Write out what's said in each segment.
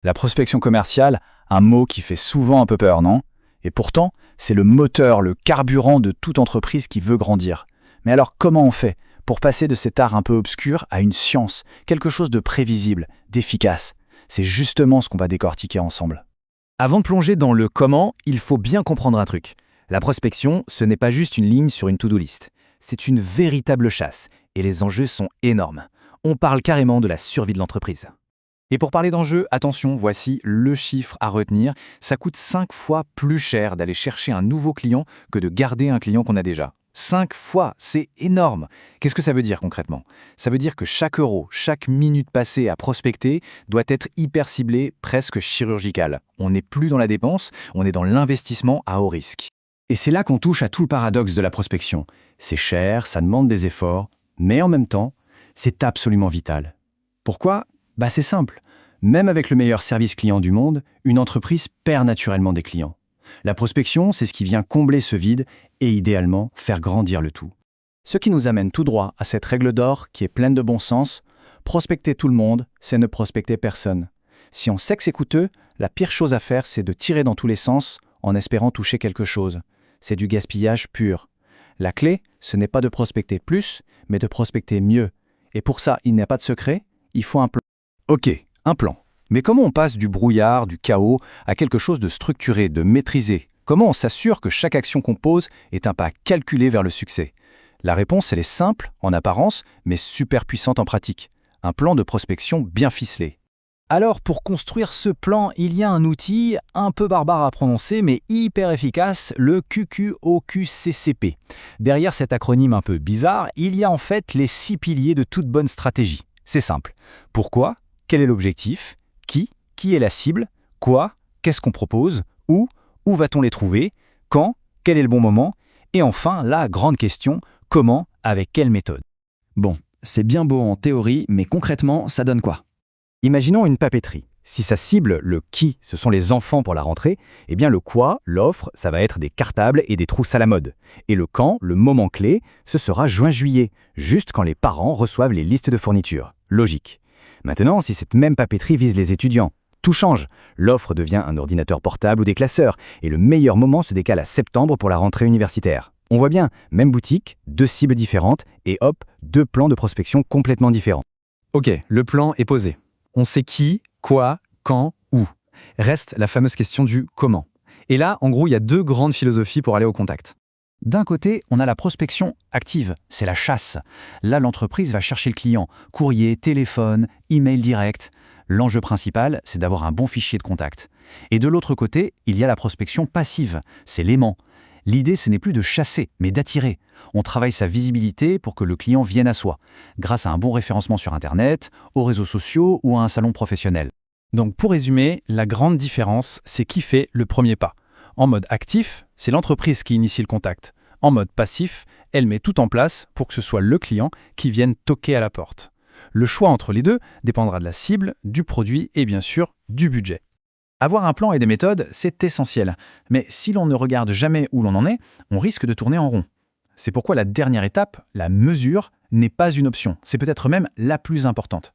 La prospection commerciale, un mot qui fait souvent un peu peur, non? Et pourtant, c'est le moteur, le carburant de toute entreprise qui veut grandir. Mais alors comment on fait pour passer de cet art un peu obscur à une science, quelque chose de prévisible, d'efficace? C'est justement ce qu'on va décortiquer ensemble. Avant de plonger dans le comment, il faut bien comprendre un truc. La prospection, ce n'est pas juste une ligne sur une to-do list. C'est une véritable chasse, et les enjeux sont énormes. On parle carrément de la survie de l'entreprise. Et pour parler d'enjeux, attention, voici le chiffre à retenir. Ça coûte 5 fois plus cher d'aller chercher un nouveau client que de garder un client qu'on a déjà. 5 fois, c'est énorme. Qu'est-ce que ça veut dire concrètement? Ça veut dire que chaque euro, chaque minute passée à prospecter doit être hyper ciblé, presque chirurgical. On n'est plus dans la dépense, on est dans l'investissement à haut risque. Et c'est là qu'on touche à tout le paradoxe de la prospection. C'est cher, ça demande des efforts, mais en même temps, c'est absolument vital. Pourquoi? C'est simple. Même avec le meilleur service client du monde, une entreprise perd naturellement des clients. La prospection, c'est ce qui vient combler ce vide et idéalement faire grandir le tout. Ce qui nous amène tout droit à cette règle d'or qui est pleine de bon sens. Prospecter tout le monde, c'est ne prospecter personne. Si on sait que c'est coûteux, la pire chose à faire, c'est de tirer dans tous les sens en espérant toucher quelque chose. C'est du gaspillage pur. La clé, ce n'est pas de prospecter plus, mais de prospecter mieux. Et pour ça, il n'y a pas de secret, il faut un plan. Ok, un plan. Mais comment on passe du brouillard, du chaos, à quelque chose de structuré, de maîtrisé? Comment on s'assure que chaque action qu'on pose est un pas calculé vers le succès? La réponse, elle est simple en apparence, mais super puissante en pratique. Un plan de prospection bien ficelé. Alors, pour construire ce plan, il y a un outil un peu barbare à prononcer, mais hyper efficace, le QQOQCCP. Derrière cet acronyme un peu bizarre, il y a en fait les 6 piliers de toute bonne stratégie. C'est simple. Pourquoi? Quel est l'objectif? Qui est la cible? Quoi? Qu'est-ce qu'on propose? Où va-t-on les trouver? Quand? Quel est le bon moment? Et enfin, la grande question, comment? Avec quelle méthode? Bon, c'est bien beau en théorie, mais concrètement, ça donne quoi? Imaginons une papeterie. Si sa cible, le qui, ce sont les enfants pour la rentrée, eh bien le quoi, l'offre, ça va être des cartables et des trousses à la mode. Et le quand, le moment clé, ce sera juin-juillet, juste quand les parents reçoivent les listes de fournitures. Logique. Maintenant, si cette même papeterie vise les étudiants, tout change. L'offre devient un ordinateur portable ou des classeurs, et le meilleur moment se décale à septembre pour la rentrée universitaire. On voit bien, même boutique, 2 cibles différentes, et hop, 2 plans de prospection complètement différents. Ok, le plan est posé. On sait qui, quoi, quand, où. Reste la fameuse question du comment. Et là, en gros, il y a 2 grandes philosophies pour aller au contact. D'un côté, on a la prospection active, c'est la chasse. Là, l'entreprise va chercher le client, courrier, téléphone, email direct. L'enjeu principal, c'est d'avoir un bon fichier de contact. Et de l'autre côté, il y a la prospection passive, c'est l'aimant. L'idée, ce n'est plus de chasser, mais d'attirer. On travaille sa visibilité pour que le client vienne à soi, grâce à un bon référencement sur Internet, aux réseaux sociaux ou à un salon professionnel. Donc pour résumer, la grande différence, c'est qui fait le premier pas. En mode actif, c'est l'entreprise qui initie le contact. En mode passif, elle met tout en place pour que ce soit le client qui vienne toquer à la porte. Le choix entre les deux dépendra de la cible, du produit et bien sûr du budget. Avoir un plan et des méthodes, c'est essentiel. Mais si l'on ne regarde jamais où l'on en est, on risque de tourner en rond. C'est pourquoi la dernière étape, la mesure, n'est pas une option. C'est peut-être même la plus importante.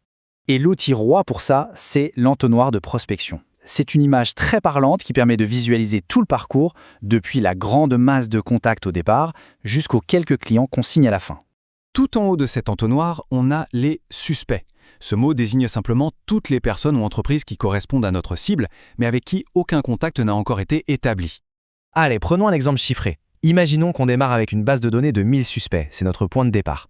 Et l'outil roi pour ça, c'est l'entonnoir de prospection. C'est une image très parlante qui permet de visualiser tout le parcours, depuis la grande masse de contacts au départ jusqu'aux quelques clients qu'on signe à la fin. Tout en haut de cet entonnoir, on a les suspects. Ce mot désigne simplement toutes les personnes ou entreprises qui correspondent à notre cible, mais avec qui aucun contact n'a encore été établi. Allez, prenons un exemple chiffré. Imaginons qu'on démarre avec une base de données de 1000 suspects, c'est notre point de départ.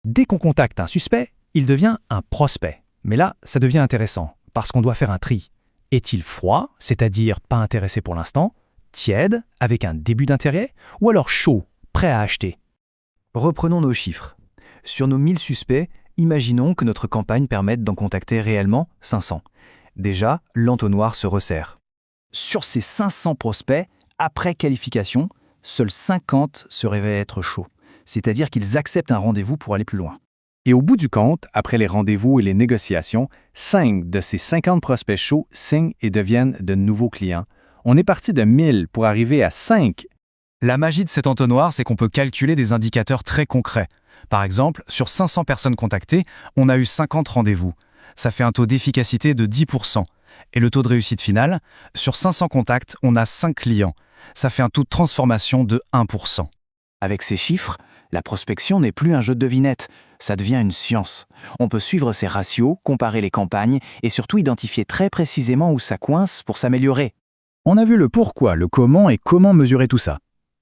Dès qu'on contacte un suspect, il devient un prospect. Mais là, ça devient intéressant, parce qu'on doit faire un tri. Est-il froid, c'est-à-dire pas intéressé pour l'instant, tiède, avec un début d'intérêt, ou alors chaud, prêt à acheter? Reprenons nos chiffres. Sur nos 1000 suspects, imaginons que notre campagne permette d'en contacter réellement 500. Déjà, l'entonnoir se resserre. Sur ces 500 prospects, après qualification, seuls 50 se révèlent être chauds, c'est-à-dire qu'ils acceptent un rendez-vous pour aller plus loin. Et au bout du compte, après les rendez-vous et les négociations, 5 de ces 50 prospects chauds signent et deviennent de nouveaux clients. On est parti de 1000 pour arriver à 5. La magie de cet entonnoir, c'est qu'on peut calculer des indicateurs très concrets. Par exemple, sur 500 personnes contactées, on a eu 50 rendez-vous. Ça fait un taux d'efficacité de 10%. Et le taux de réussite final? Sur 500 contacts, on a 5 clients. Ça fait un taux de transformation de 1%. Avec ces chiffres, la prospection n'est plus un jeu de devinettes, ça devient une science. On peut suivre ces ratios, comparer les campagnes et surtout identifier très précisément où ça coince pour s'améliorer. On a vu le pourquoi, le comment et comment mesurer tout ça.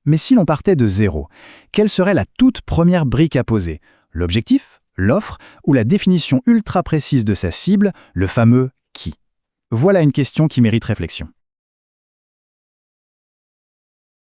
Mais si l'on partait de zéro, quelle serait la toute première brique à poser? L'objectif, l'offre ou la définition ultra précise de sa cible, le fameux qui? Voilà une question qui mérite réflexion.